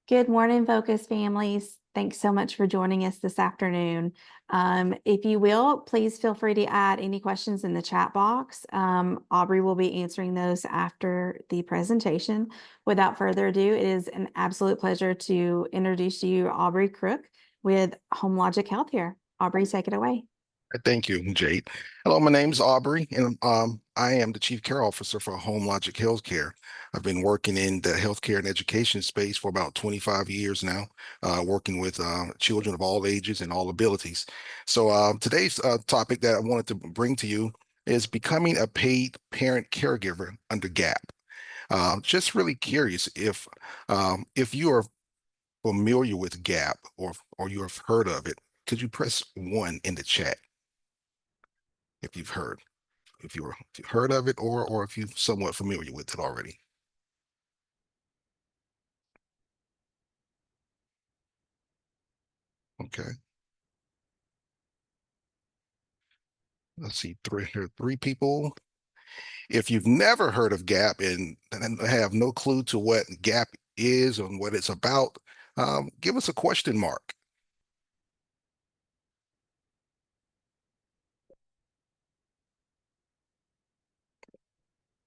Good morning, Focus families. Thanks so much for joining us this afternoon. If you will, please feel free to add any questions in the chat box. Aubrey will be answering those after the presentation. Without further ado, it is an absolute pleasure to introduce you Aubrey Crook with HomeLogic Healthcare. Aubrey, take it away. Thank you, Jade. Hello, my name is Aubrey, and I am the Chief Care Officer for HomeLogic Healthcare. I've been working in the healthcare and education space for about 25 years now, working with children of all ages and all abilities. So today's topic that I wanted to bring to you is becoming a paid parent caregiver under GAPP. Just really curious if you are familiar with GAPP or you have heard of it. Could you press 1 in the chat if you've heard? If you've heard of it or if you're somewhat familiar with it already. Okay. Let's see, three people. If you've never heard of GAP and have no clue to what GAP is and what it's about, give us a question mark.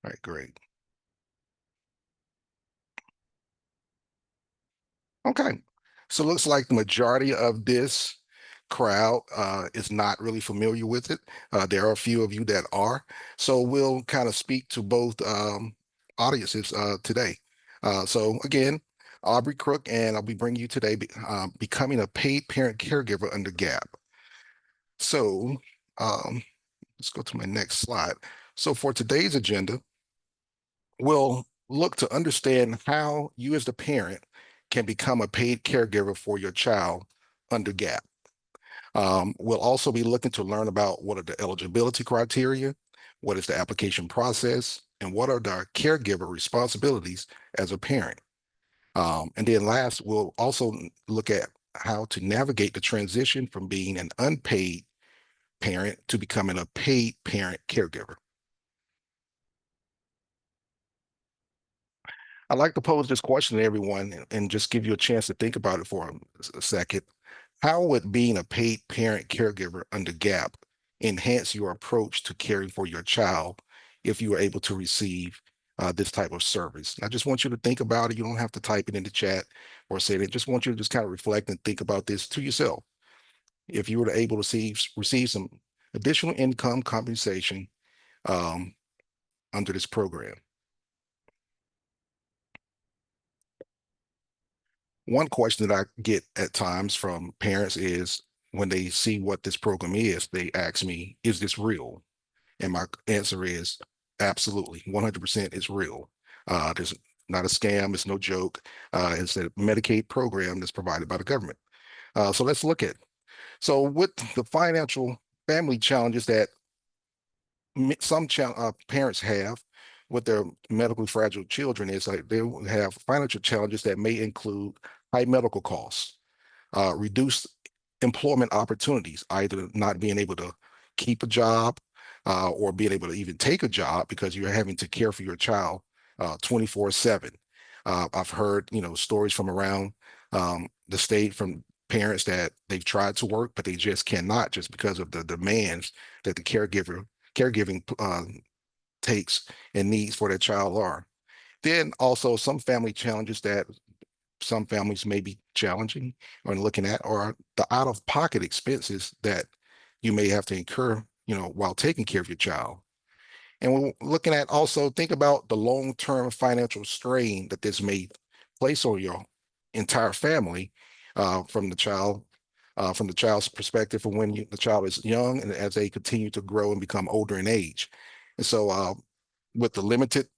All right, great. Okay. So it looks like the majority of this crowd is not really familiar with it. There are a few of you that are. So we'll kind of speak to both audiences today. So again, Aubrey Crook, and I'll be bringing you today becoming a paid parent caregiver under GAP. So um, let's go to my next slide. So for today's agenda, we'll look to understand how you as the parent can become a paid caregiver for your child under GAP. We'll also be looking to learn about what are the eligibility criteria, what is the application process, and what are the caregiver responsibilities as a parent. And then last, we'll also look at how to navigate the transition from being an unpaid parent to becoming a paid parent caregiver. I'd like to pose this question to everyone and just give you a chance to think about it for a second. How would being a paid parent caregiver under GAP enhance your approach to caring for your child if you are able to receive this type of service? I just want you to think about it. You don't have to type it in the chat or say it. Just want you to just kind of reflect and think about this to yourself. If you were to able to receive some additional income compensation um, under this program. One question that I get at times from parents is when they see what this program is, they ask me, is this real? And my answer is absolutely, 100% is real. There's not a scam, it's no joke. It's a Medicaid program that's provided by the government. So let's look at, so with the financial family challenges that some parents have with their medically fragile children is like they have financial challenges that may include high medical costs, reduced employment opportunities, either not being able to keep a job or being able to even take a job because you're having to care for your child 24/7. I've heard, stories from around the state from parents that they've tried to work, but they just cannot just because of the demands that the caregiving takes and needs for their child are. Then also some family challenges that some families may be challenging or looking at are the out-of-pocket expenses that you may have to incur, while taking care of your child. And we're looking at also think about the long-term financial strain that this may place on your entire family from the child's perspective from when the child is young and as they continue to grow and become older in age. And so with the limited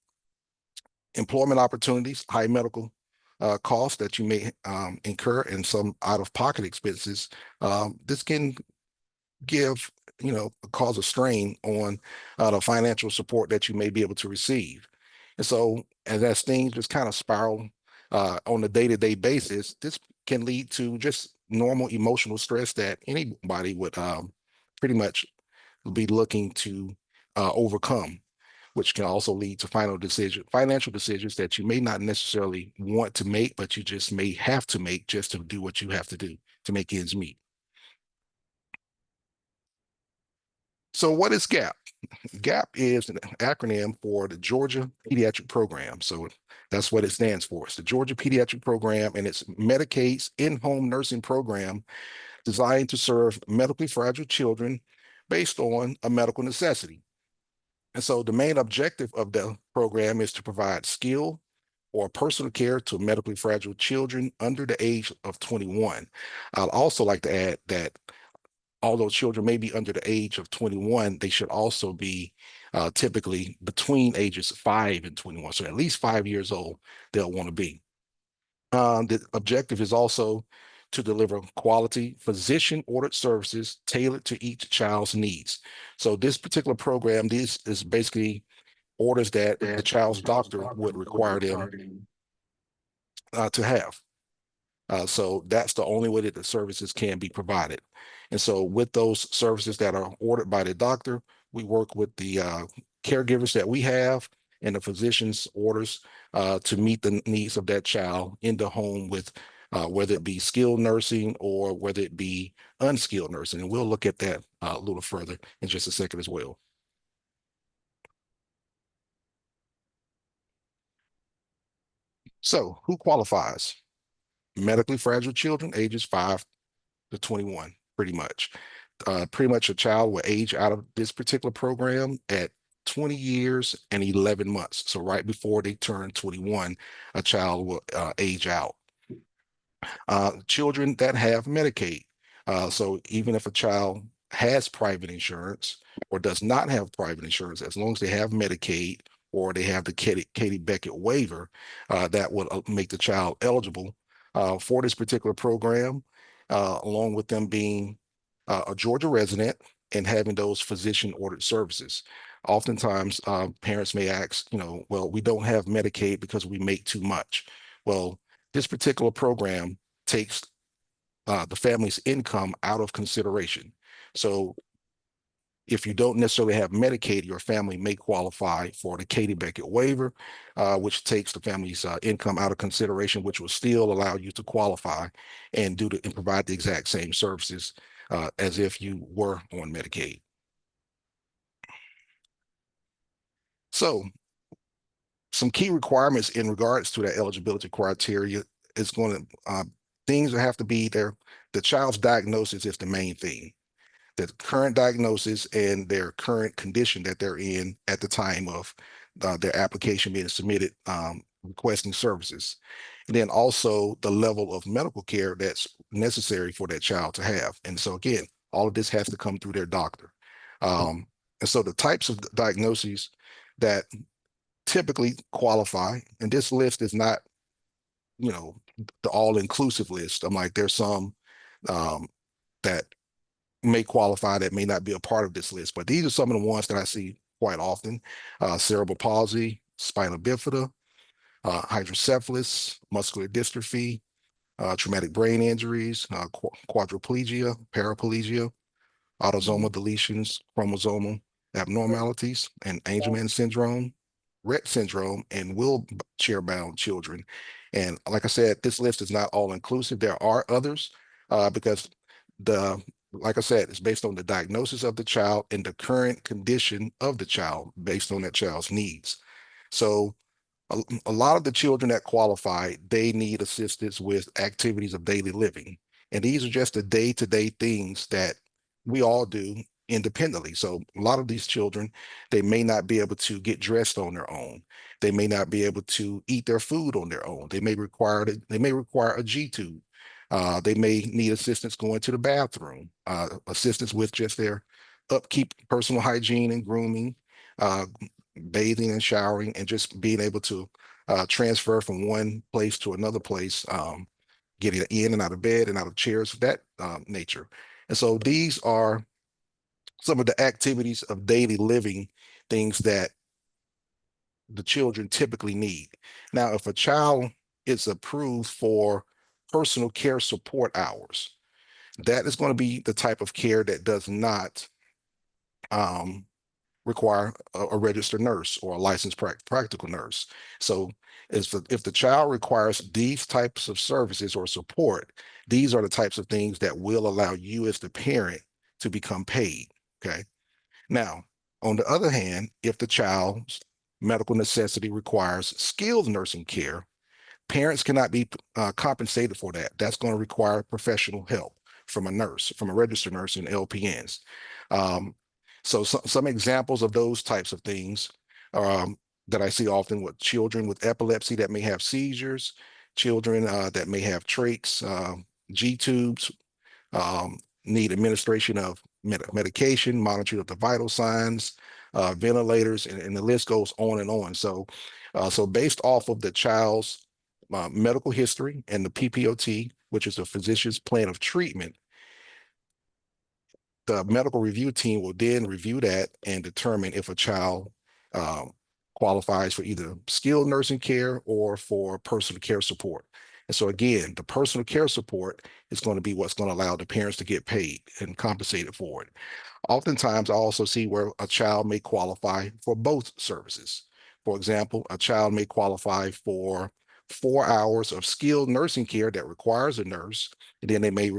employment opportunities, high medical costs that you may incur and some out-of-pocket expenses, this can give, cause a strain on the financial support that you may be able to receive. And so as things just kind of spiral on a day-to-day basis, this can lead to just normal emotional stress that anybody would pretty much be looking to overcome. which can also lead to financial decisions that you may not necessarily want to make, but you just may have to make just to do what you have to do to make ends meet. So what is GAPP? GAPP is an acronym for the Georgia Pediatric Program. So that's what it stands for. It's the Georgia Pediatric Program, and it's Medicaid's in-home nursing program designed to serve medically fragile children based on a medical necessity. And so the main objective of the program is to provide skill or personal care to medically fragile children under the age of 21. I'd also like to add that although children may be under the age of 21, they should also be typically between ages 5 and 21. So at least 5 years old, they'll want to be. The objective is also to deliver quality physician-ordered services tailored to each child's needs. So this particular program, this is basically orders that the child's doctor would require them to have. So that's the only way that the services can be provided. And so with those services that are ordered by the doctor, we work with the caregivers that we have and the physician's orders to meet the needs of that child in the home with whether it be skilled nursing or whether it be unskilled nursing. And we'll look at that a little further in just a second as well. So who qualifies? Medically fragile children, ages 5 to 21, pretty much. Pretty much a child will age out of this particular program at 20 years and 11 months. So right before they turn 21, a child will age out. Children that have Medicaid. So even if a child has private insurance or does not have private insurance, as long as they have Medicaid or they have the Katie Beckett waiver, that would make the child eligible for this particular program, along with them being a Georgia resident and having those physician ordered services. Oftentimes, parents may ask, well, we don't have Medicaid because we make too much. Well, this particular program takes the family's income out of consideration. So if you don't necessarily have Medicaid, your family may qualify for the Katie Beckett waiver, which takes the family's income out of consideration, which will still allow you to qualify and and provide the exact same services as if you were on Medicaid. So some key requirements in regards to that eligibility criteria is going to things that have to be there. The child's diagnosis is the main thing. The current diagnosis and their current condition that they're in at the time of their application being submitted, requesting services. And then also the level of medical care that's necessary for that child to have. And so again, all of this has to come through their doctor. And so the types of diagnoses that typically qualify, and this list is not, the all-inclusive list. I'm like, there's some that may qualify that may not be a part of this list, but these are some of the ones that I see quite often: cerebral palsy, spina bifida, hydrocephalus, muscular dystrophy, traumatic brain injuries, quadriplegia, paraplegia, autosomal deletions, chromosomal abnormalities, and Angelman syndrome, Rett syndrome, and wheelchair-bound children. And like I said, this list is not all inclusive. There are others because like I said, it's based on the diagnosis of the child and the current condition of the child based on that child's needs. So a lot of the children that qualify, they need assistance with activities of daily living. And these are just the day-to-day things that we all do independently. So a lot of these children, they may not be able to get dressed on their own. They may not be able to eat their food on their own. They may require a G-tube. They may need assistance going to the bathroom, assistance with just their upkeep, personal hygiene and grooming, bathing and showering, and just being able to transfer from one place to another place, getting in and out of bed and out of chairs of that nature. And so these are some of the activities of daily living, things that the children typically need. Now, if a child is approved for personal care support hours, that is going to be the type of care that does not require a registered nurse or a licensed practical nurse. So if the child requires these types of services or support, these are the types of things that will allow you as the parent to become paid. Okay. Now, on the other hand, if the child's medical necessity requires skilled nursing care, parents cannot be compensated for that. That's going to require professional help from a nurse, from a registered nurse and LPNs. Um, so some examples of those types of things that I see often with children with epilepsy that may have seizures, children that may have trachs, G-tubes, need administration of medication, monitoring of the vital signs, ventilators, and the list goes on and on. So based off of the child's medical history and the PPOT, which is a physician's plan of treatment, the medical review team will then review that and determine if a child um, qualifies for either skilled nursing care or for personal care support. And so again, the personal care support is going to be what's going to allow the parents to get paid and compensated for it. Oftentimes, I also see where a child may qualify for both services. For example, a child may qualify for 4 hours of skilled nursing care that requires a nurse, and then they may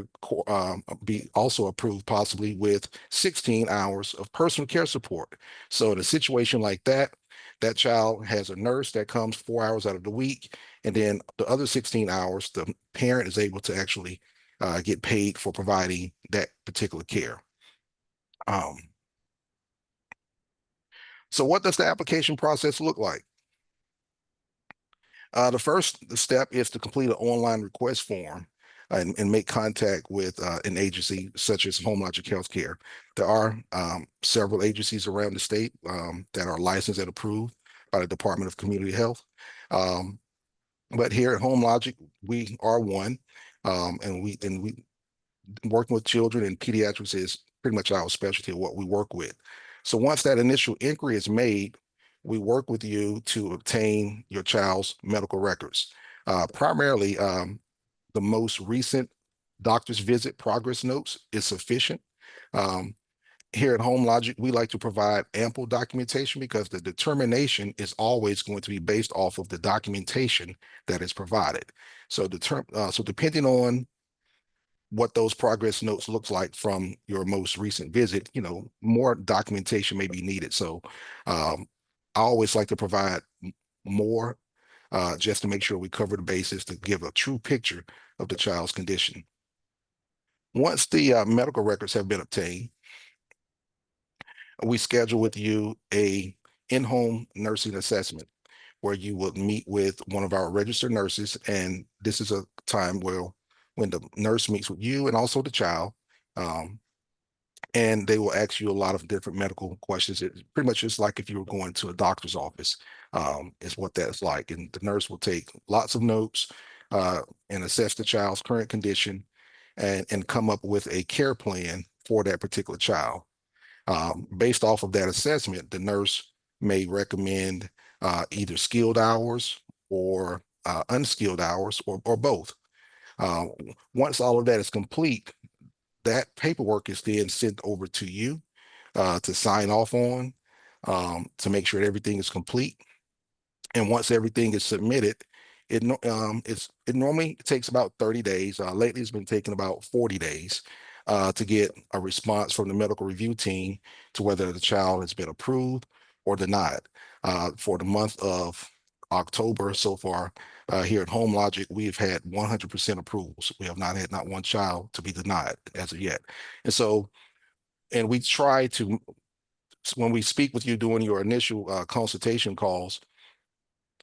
be also approved possibly with 16 hours of personal care support. So in a situation like that, that child has a nurse that comes 4 hours out of the week, and then the other 16 hours, the parent is able to actually get paid for providing that particular care. Um, so what does the application process look like? The first step is to complete an online request form and make contact with an agency such as HomeLogic Healthcare. There are several agencies around the state that are licensed and approved by the Department of Community Health. But here at HomeLogic, we are one, and we working with children and pediatrics is pretty much our specialty of what we work with. So once that initial inquiry is made, we work with you to obtain your child's medical records. Primarily, the most recent doctor's visit progress notes is sufficient. Um, Here at HomeLogic, we like to provide ample documentation because the determination is always going to be based off of the documentation that is provided. So depending on what those progress notes looks like from your most recent visit, more documentation may be needed. So I always like to provide more just to make sure we cover the bases to give a true picture of the child's condition. Once the medical records have been obtained, we schedule with you a in-home nursing assessment where you will meet with one of our registered nurses. And this is a time where when the nurse meets with you and also the child, um, and they will ask you a lot of different medical questions. It's pretty much just like if you were going to a doctor's office, is what that's like. And the nurse will take lots of notes and assess the child's current condition and come up with a care plan for that particular child. Based off of that assessment, the nurse may recommend either skilled hours or unskilled hours or both. Uh, Once all of that is complete, that paperwork is then sent over to you to sign off on to make sure that everything is complete. And once everything is submitted, it normally takes about 30 days. Lately, it's been taking about 40 days to get a response from the medical review team to whether the child has been approved or denied. For the month of October so far, here at HomeLogic, we've had 100% approvals. We have not had not one child to be denied as of yet. And so, and we try to, when we speak with you during your initial consultation calls,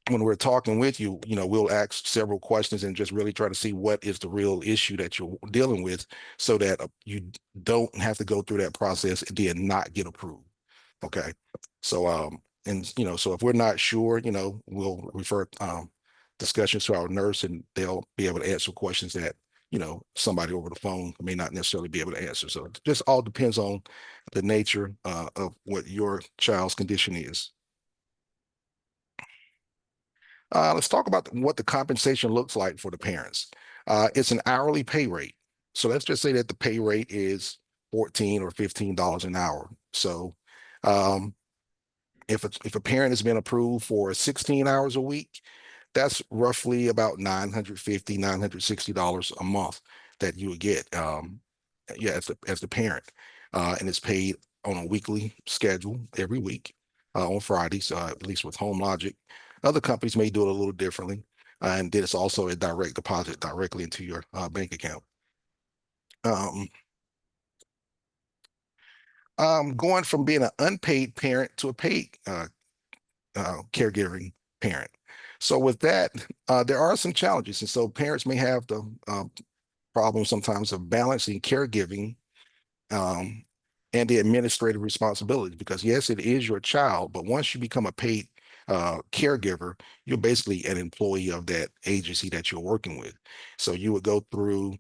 when we're talking with you, we'll ask several questions and just really try to see what is the real issue that you're dealing with so that you don't have to go through that process and then not get approved. Okay. So, so if we're not sure, we'll refer discussions to our nurse and they'll be able to answer questions that, somebody over the phone may not necessarily be able to answer. So it just all depends on the nature of what your child's condition is. Let's talk about what the compensation looks like for the parents. It's an hourly pay rate. So let's just say that the pay rate is $14 or $15 an hour. So if a parent has been approved for 16 hours a week, that's roughly about $960 a month that you would get. Yeah, as the parent, and it's paid on a weekly schedule every week on Fridays, at least with HomeLogic. Other companies may do it a little differently, and then it's also a direct deposit directly into your bank account. Um, Going from being an unpaid parent to a paid caregiving parent. So with that, there are some challenges, and so parents may have the problem sometimes of balancing caregiving um, and the administrative responsibilities. Because yes, it is your child, but once you become a paid caregiver, you're basically an employee of that agency that you're working with. So you would go through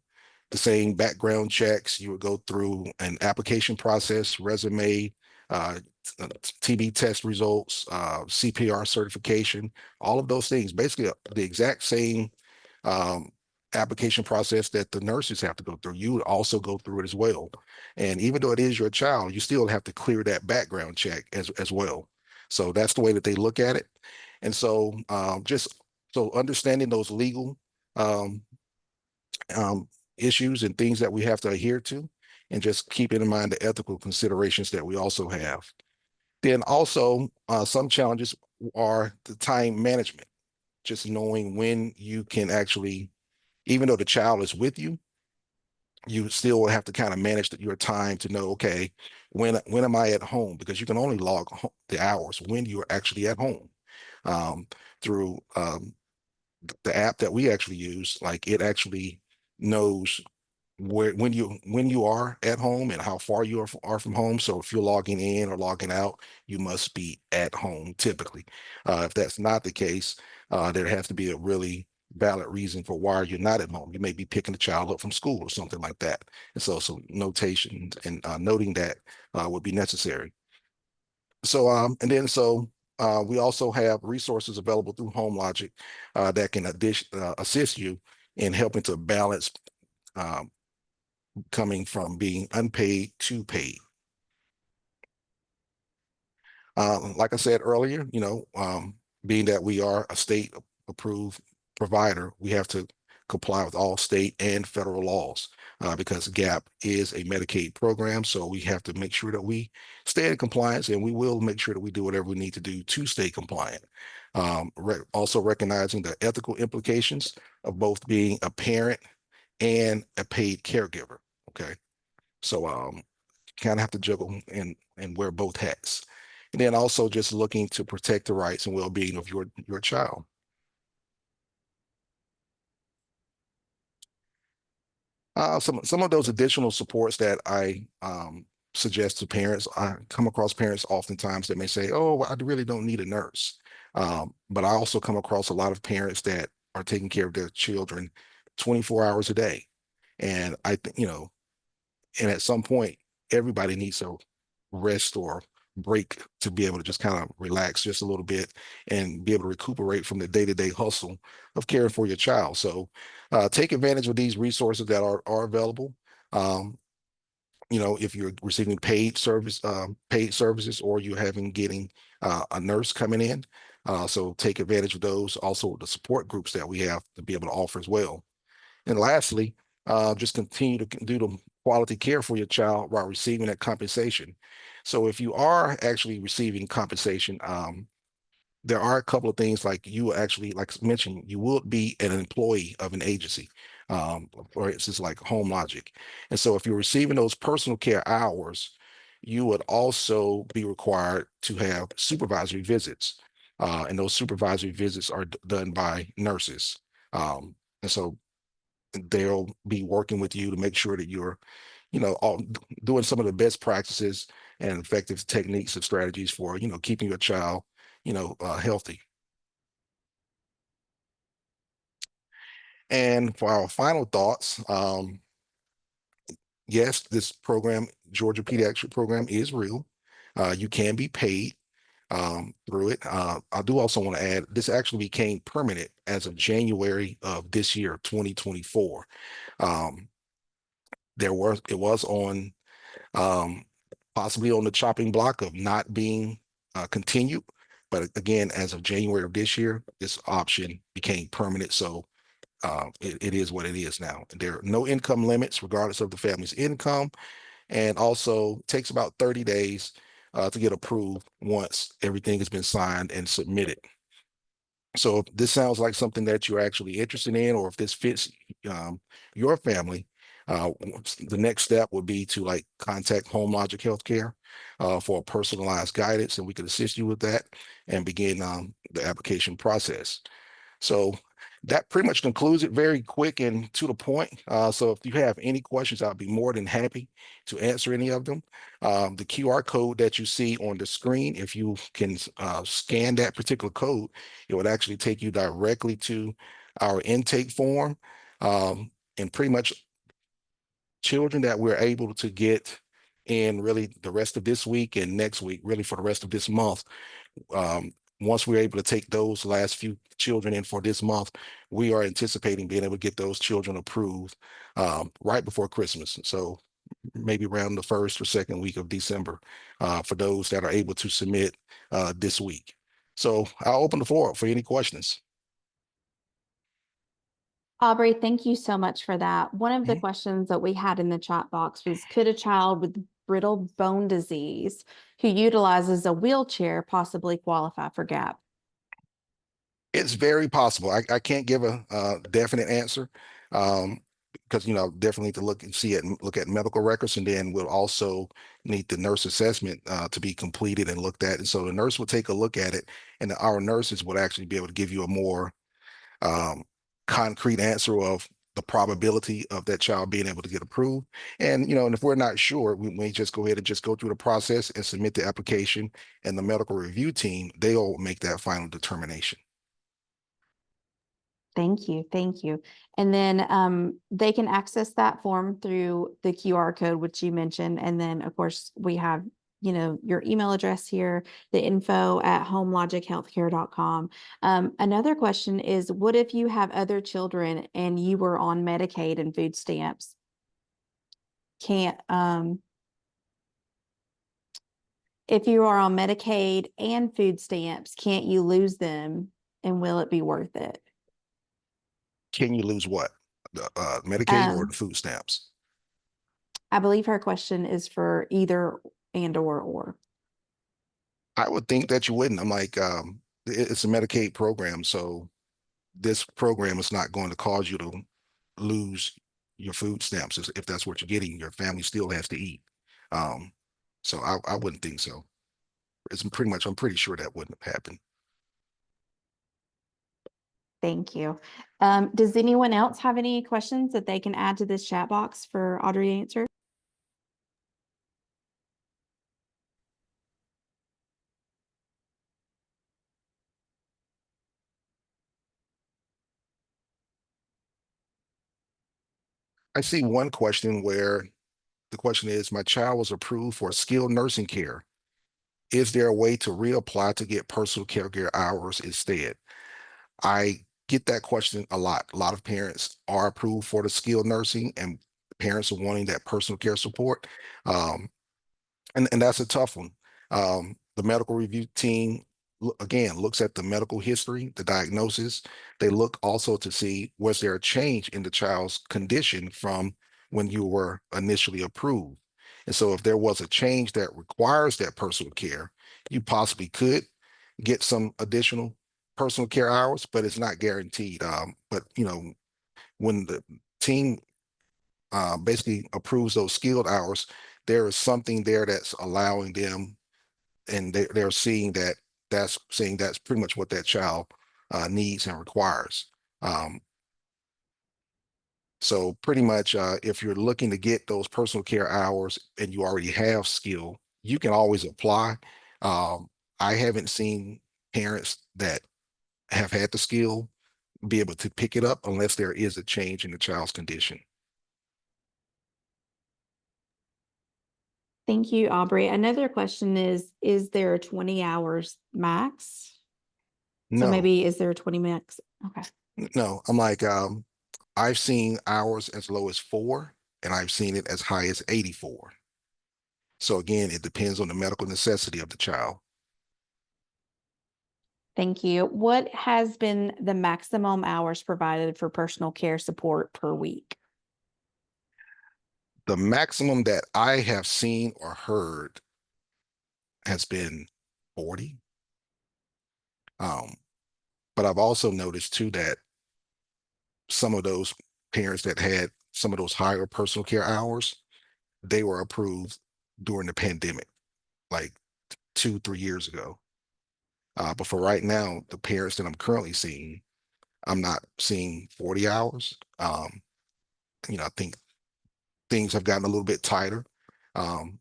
the same background checks. You would go through an application process, resume, uh, TB test results, CPR certification, all of those things. Basically, the exact same um, application process that the nurses have to go through. You would also go through it as well. And even though it is your child, you still have to clear that background check as well. So that's the way that they look at it. And so just so understanding those legal um, um, issues and things that we have to adhere to, and just keeping in mind the ethical considerations that we also have. Then also some challenges are the time management, just knowing when you can actually, even though the child is with you, you still have to kind of manage your time to know, okay, when am I at home? Because you can only log the hours when you're actually at home um, through the app that we actually use. Like it actually knows when you are at home and how far you are from home. So if you're logging in or logging out, you must be at home typically. If that's not the case, there has to be a really valid reason for why you're not at home. You may be picking the child up from school or something like that. And so some notation and noting that would be necessary. So we also have resources available through HomeLogic that can assist you in helping to balance um, coming from being unpaid to paid. Like I said earlier, being that we are a state approved provider, we have to comply with all state and federal laws because GAPP is a Medicaid program. So we have to make sure that we stay in compliance, and we will make sure that we do whatever we need to do to stay compliant. Also recognizing the ethical implications of both being a parent and a paid caregiver. Okay. So kind of have to juggle and wear both hats. And then also just looking to protect the rights and well-being of your child. Some of those additional supports that I suggest to parents, I come across parents oftentimes that may say, "Oh, I really don't need a nurse," but I also come across a lot of parents that are taking care of their children 24 hours a day, and I think and at some point, everybody needs a rest or break to be able to just kind of relax just a little bit and be able to recuperate from the day-to-day hustle of caring for your child. So take advantage of these resources that are available. Um, if you're receiving paid services, or you're having getting a nurse coming in. So take advantage of those. Also, the support groups that we have to be able to offer as well. And lastly, just continue to do the quality care for your child while receiving that compensation. So if you are actually receiving compensation, there are a couple of things like you actually, like mentioned, you will be an employee of an agency, for instance, like HomeLogic. And so if you're receiving those personal care hours, you would also be required to have supervisory visits. And those supervisory visits are done by nurses. And so they'll be working with you to make sure that you're, doing some of the best practices and effective techniques and strategies for, keeping your child, healthy. And for our final thoughts, yes, this program, Georgia Pediatric Program, is real. You can be paid through it. I do also want to add, this actually became permanent as of January of this year, 2024. Um, it was on um, possibly on the chopping block of not being continued. But again, as of January of this year, this option became permanent. So it is what it is now. There are no income limits, regardless of the family's income, and also takes about 30 days to get approved once everything has been signed and submitted. So if this sounds like something that you're actually interested in, or if this fits your family, the next step would be to like contact HomeLogic Healthcare for personalized guidance, and we could assist you with that and begin the application process. So that pretty much concludes it, very quick and to the point. So if you have any questions, I'll be more than happy to answer any of them. The QR code that you see on the screen, if you can scan that particular code, it would actually take you directly to our intake form. And pretty much children that we're able to get in really the rest of this week and next week, really for the rest of this month, once we're able to take those last few children in for this month, we are anticipating being able to get those children approved right before Christmas. So maybe around the first or second week of December for those that are able to submit this week. So I'll open the floor up for any questions. Aubrey, thank you so much for that. One of the Mhm. questions that we had in the chat box was, could a child with brittle bone disease who utilizes a wheelchair possibly qualify for GAPP? It's very possible. I can't give a definite answer because definitely need to look at medical records, and then we'll also need the nurse assessment to be completed and looked at. And so the nurse will take a look at it, and our nurses would actually be able to give you a more um, concrete answer of the probability of that child being able to get approved. And if we're not sure, we may just go ahead and just go through the process and submit the application, and the medical review team, they'll make that final determination. Thank you. Thank you. And then they can access that form through the QR code, which you mentioned. And then, of course, we have, your email address here, the info@homelogichealthcare.com. Another question is, what if you have other children and you were on Medicaid and food stamps? Can't, if you are on Medicaid and food stamps, can't you lose them? And will it be worth it? Can you lose what? The Medicaid or the Um, food stamps? I believe her question is for either and or. I would think that you wouldn't. I'm like, it's a Medicaid program, so this program is not going to cause you to lose your food stamps if that's what you're getting. Your family still has to eat. Um, so I wouldn't think so. I'm pretty sure that wouldn't happen. Thank you. Does anyone else have any questions that they can add to this chat box for Audrey to answer? I see one question where the question is, my child was approved for skilled nursing care. Is there a way to reapply to get personal caregiver hours instead? I get that question a lot. A lot of parents are approved for the skilled nursing, and parents are wanting that personal care support. Um, and that's a tough one. The medical review team, again, looks at the medical history, the diagnosis. They look also to see, was there a change in the child's condition from when you were initially approved? And so if there was a change that requires that personal care, you possibly could get some additional personal care hours, but it's not guaranteed. But when the team basically approves those skilled hours, there is something there that's allowing them, and they're seeing that's pretty much what that child needs and requires. Um, so pretty much, if you're looking to get those personal care hours and you already have skill, you can always apply. Um, I haven't seen parents that have had the skill be able to pick it up unless there is a change in the child's condition. Thank you, Aubrey. Another question is there 20 hours max? So No, maybe is there a 20 max? Okay. no, I'm like, I've seen hours as low as 4, and I've seen it as high as 84. So again, it depends on the medical necessity of the child. Thank you. What has been the maximum hours provided for personal care support per week? The maximum that I have seen or heard has been 40. Um, but I've also noticed too that some of those parents that had some of those higher personal care hours, they were approved during the pandemic, like 2, 3 years ago. But for right now, the parents that I'm currently seeing, I'm not seeing 40 hours. I think things have gotten a little bit tighter. Um,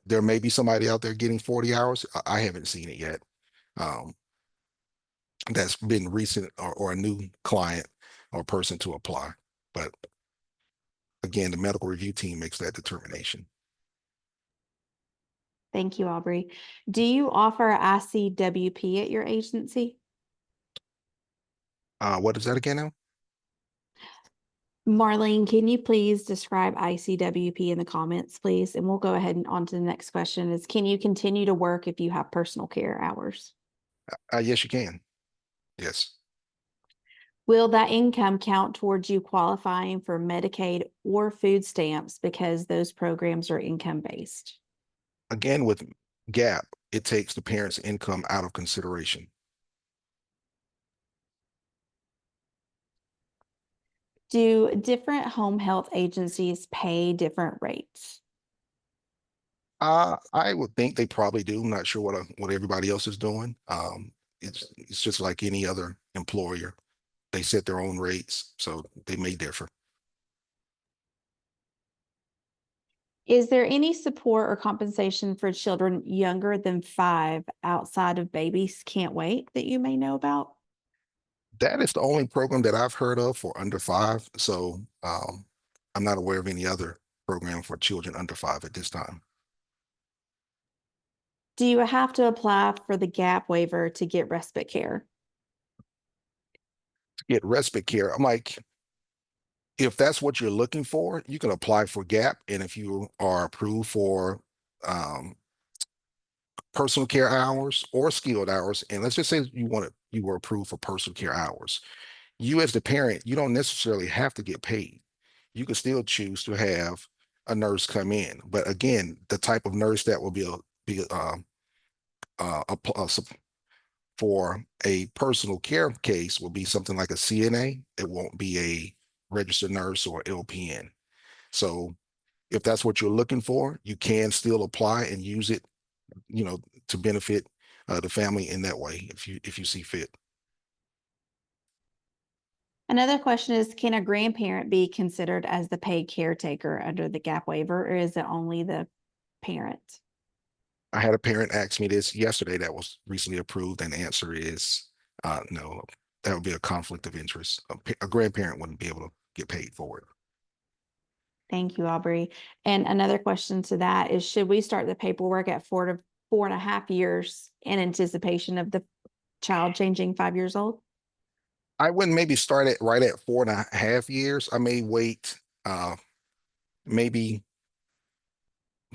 there may be somebody out there getting 40 hours. I haven't seen it yet. Um, that's been recent or a new client or person to apply. But again, the medical review team makes that determination. Thank you, Aubrey. Do you offer ICWP at your agency? What is that again now? Marlene, can you please describe ICWP in the comments, please? And we'll go ahead and on to the next question is, can you continue to work if you have personal care hours? Yes, you can. Yes. Will that income count towards you qualifying for Medicaid or food stamps because those programs are income based? Again, with GAP, it takes the parent's income out of consideration. Do different home health agencies pay different rates? I would think they probably do. I'm not sure what everybody else is doing. It's just like any other employer. They set their own rates, so they may differ. Is there any support or compensation for children younger than 5 outside of Babies Can't Wait that you may know about? That is the only program that I've heard of for under 5. So I'm not aware of any other program for children under 5 at this time. Do you have to apply for the GAP waiver to get respite care? To get respite care, I'm like, if that's what you're looking for, you can apply for GAP. And if you are approved for um, personal care hours or skilled hours, and let's just say you were approved for personal care hours, you as the parent, you don't necessarily have to get paid. You can still choose to have a nurse come in. But again, the type of nurse that will be for a personal care case will be something like a CNA. It won't be a registered nurse or LPN. So if that's what you're looking for, you can still apply and use it, to benefit the family in that way if you see fit. Another question is, can a grandparent be considered as the paid caretaker under the GAP waiver, or is it only the parent? I had a parent ask me this yesterday that was recently approved, and the answer is no. That would be a conflict of interest. A grandparent wouldn't be able to get paid for it. Thank you, Aubrey. And another question to that is, should we start the paperwork at 4 to 4.5 years in anticipation of the child changing 5 years old? I wouldn't maybe start it right at 4.5 years. I may wait maybe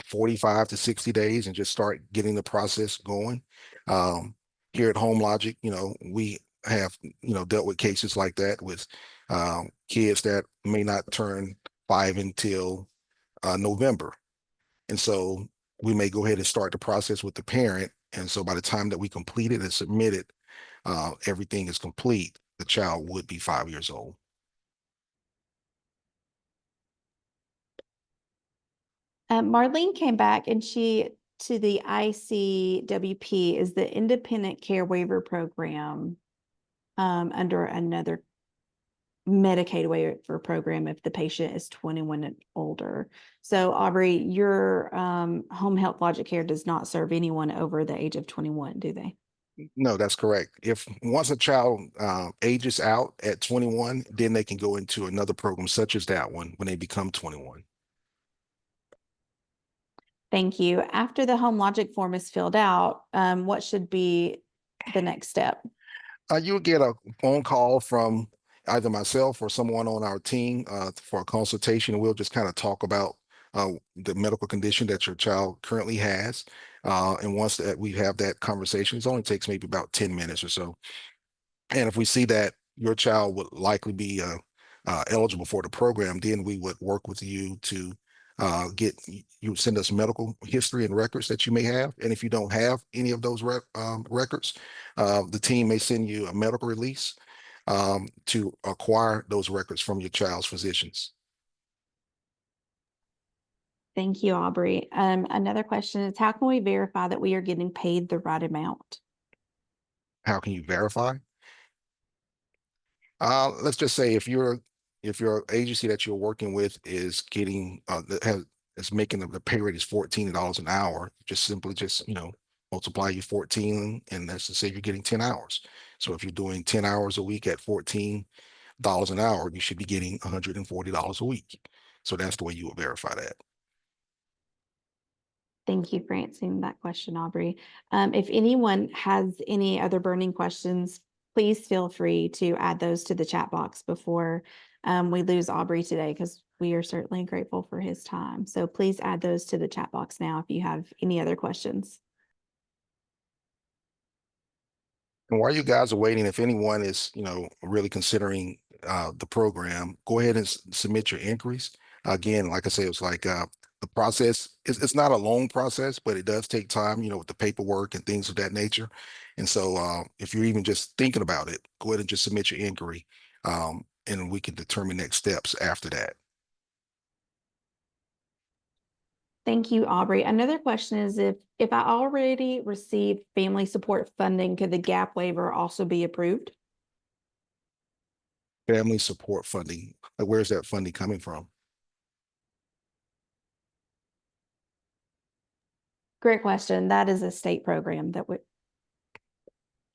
45 to 60 days and just start getting the process going. Here at HomeLogic, we have, dealt with cases like that with kids that may not turn 5 until November. And so we may go ahead and start the process with the parent. And so by the time that we complete it and submit it, everything is complete, the child would be 5 years old. Marlene came back and to the ICWP is the Independent Care Waiver Program under another Medicaid waiver program if the patient is 21 and older. So Aubrey, your home health logic care does not serve anyone over the age of 21, do they? No, that's correct. If once a child ages out at 21, then they can go into another program such as that one when they become 21. Thank you. After the home logic form is filled out, what should be the next step? You'll get a phone call from either myself or someone on our team for a consultation. And we'll just kind of talk about the medical condition that your child currently has. And once that we have that conversation, it only takes maybe about 10 minutes or so. And if we see that your child would likely be eligible for the program, then we would work with you to you would send us medical history and records that you may have. And if you don't have any of those records, the team may send you a medical release to acquire those records from your child's physicians. Thank you, Aubrey. Another question is, how can we verify that we are getting paid the right amount? How can you verify? Let's just say if your agency that you're working with is getting that has is making the pay rate is $14 an hour, just simply just multiply your 14, and that's to say you're getting 10 hours. So if you're doing 10 hours a week at $14 an hour, you should be getting $140 a week. So that's the way you would verify that. Thank you for answering that question, Aubrey. If anyone has any other burning questions, please feel free to add those to the chat box before we lose Aubrey today, because we are certainly grateful for his time. So please add those to the chat box now if you have any other questions. And while you guys are waiting, if anyone is, really considering the program, go ahead and submit your inquiries. Again, like I said, it's like the process it's not a long process, but it does take time, with the paperwork and things of that nature. And so if you're even just thinking about it, go ahead and just submit your inquiry, and we can determine next steps after that. Thank you, Aubrey. Another question is, if I already received family support funding, could the GAP waiver also be approved? Family support funding, like where's that funding coming from? Great question. That is a state program that would.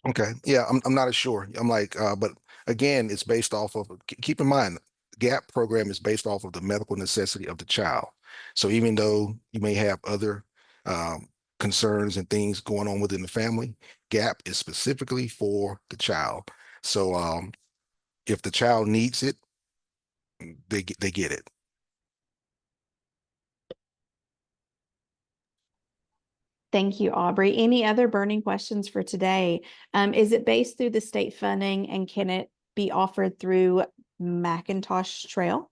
Okay. Yeah, I'm not as sure. I'm like, but again, it's based off of, keep in mind, GAP program is based off of the medical necessity of the child. So even though you may have other concerns and things going on within the family, GAP is specifically for the child. So if the child needs it, they get it. Thank you, Aubrey. Any other burning questions for today? Is it based through the state funding, and can it be offered through Macintosh Trail?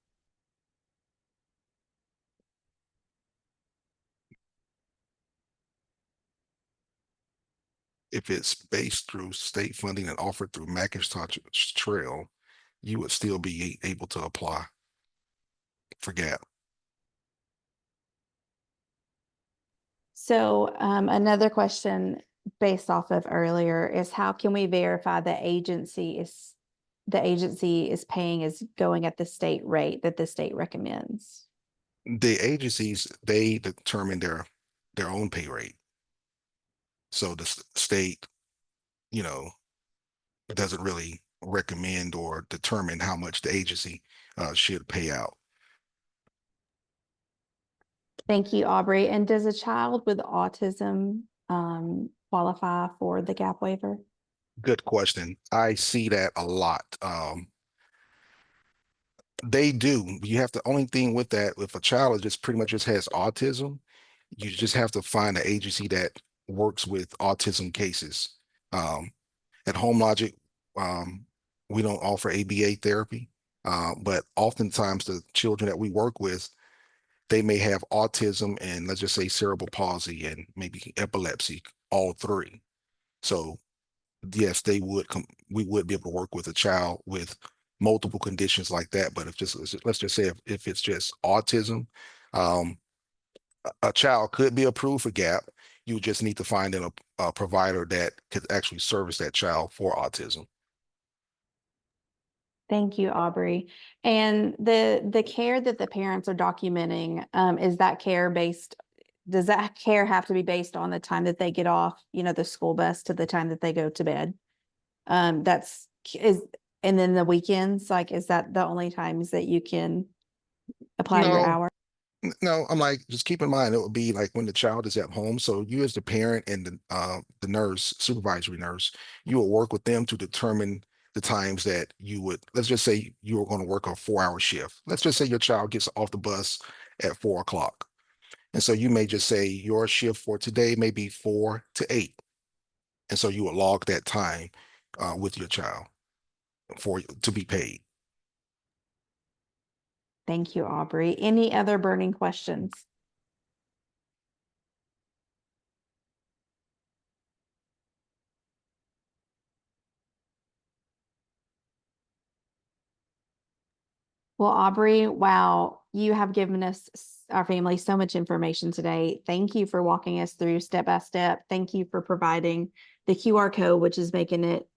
If it's based through state funding and offered through Macintosh Trail, you would still be able to apply for GAP. So another question based off of earlier is, how can we verify the agency is paying is going at the state rate that the state recommends? The agencies, they determine their own pay rate. So the state, you know, doesn't really recommend or determine how much the agency should pay out. Thank you, Aubrey. And does a child with autism qualify for the GAP waiver? Good question. I see that a lot. They do. You have to, only thing with that, if a child is just pretty much just has autism, you just have to find an agency that works with autism cases. Um, at HomeLogic, we don't offer ABA therapy, but oftentimes the children that we work with, they may have autism and, let's just say, cerebral palsy and maybe epilepsy, all three. So yes, we would be able to work with a child with multiple conditions like that. But if just let's just say if it's just autism, um, a child could be approved for GAP. You just need to find a provider that could actually service that child for autism. Thank you, Aubrey. And the care that the parents are documenting, is that care based? Does that care have to be based on the time that they get off, the school bus to the time that they go to bed? And then the weekends, like, is that the only times that you can apply your No, hour? no, I'm like, just keep in mind it would be like when the child is at home. So you as the parent and the nurse, supervisory nurse, you will work with them to determine the times that you would, let's just say you were going to work a 4-hour shift. Let's just say your child gets off the bus at 4 o'clock. And so you may just say your shift for today may be 4 to 8. And so you will log that time with your child to be paid. Thank you, Aubrey. Any other burning questions? Well, Aubrey, wow, you have given us, our family, so much information today. Thank you for walking us through step by step. Thank you for providing the QR code, which is making it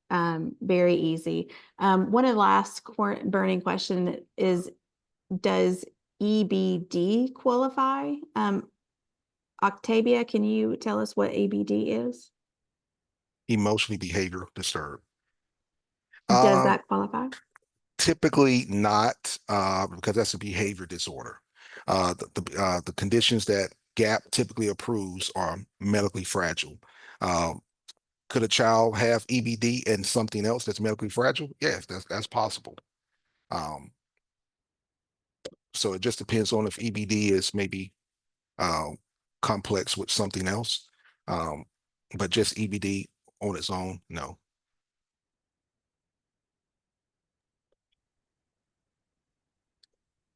very easy. One of the last burning question is, does EBD qualify? Octavia, can you tell us what EBD is? Emotionally behavioral disturbed. Does that qualify? Typically not, because that's a behavior disorder. The conditions that GAPP typically approves are medically fragile. Could a child have EBD and something else that's medically fragile? Yes, that's possible. So it just depends on if EBD is maybe complex with something else. But just EBD on its own, no.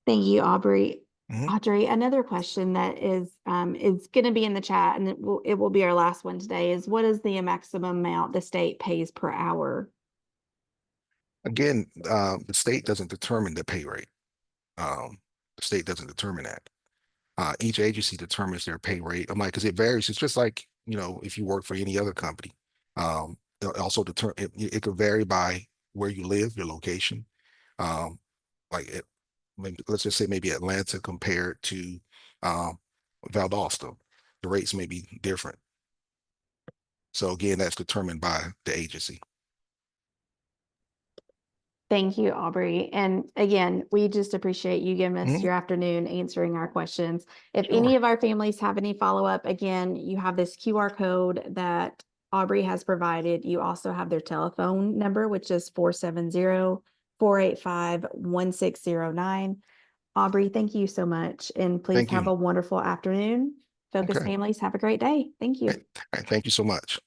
Thank you, Aubrey. Mhm. Audrey, another question that is going to be in the chat, and it will be our last one today, is what is the maximum amount the state pays per hour? Again, the state doesn't determine the pay rate. The state doesn't determine that. Each agency determines their pay rate. I'm like, because it varies. It's just like, if you work for any other company. They'll also determine it could vary by where you live, your location. Um, like maybe, let's just say maybe Atlanta compared to um, Valdosta, the rates may be different. So again, that's determined by the agency. Thank you, Aubrey. And again, we just appreciate you giving us Mhm. your afternoon answering our questions. If Sure. any of our families have any follow-up, again, you have this QR code that Aubrey has provided. You also have their telephone number, which is 470-485-1609. Aubrey, thank you so much. And please Thank have you. a wonderful afternoon. Focus Okay. families, have a great day. Thank All you. right. Thank you so much.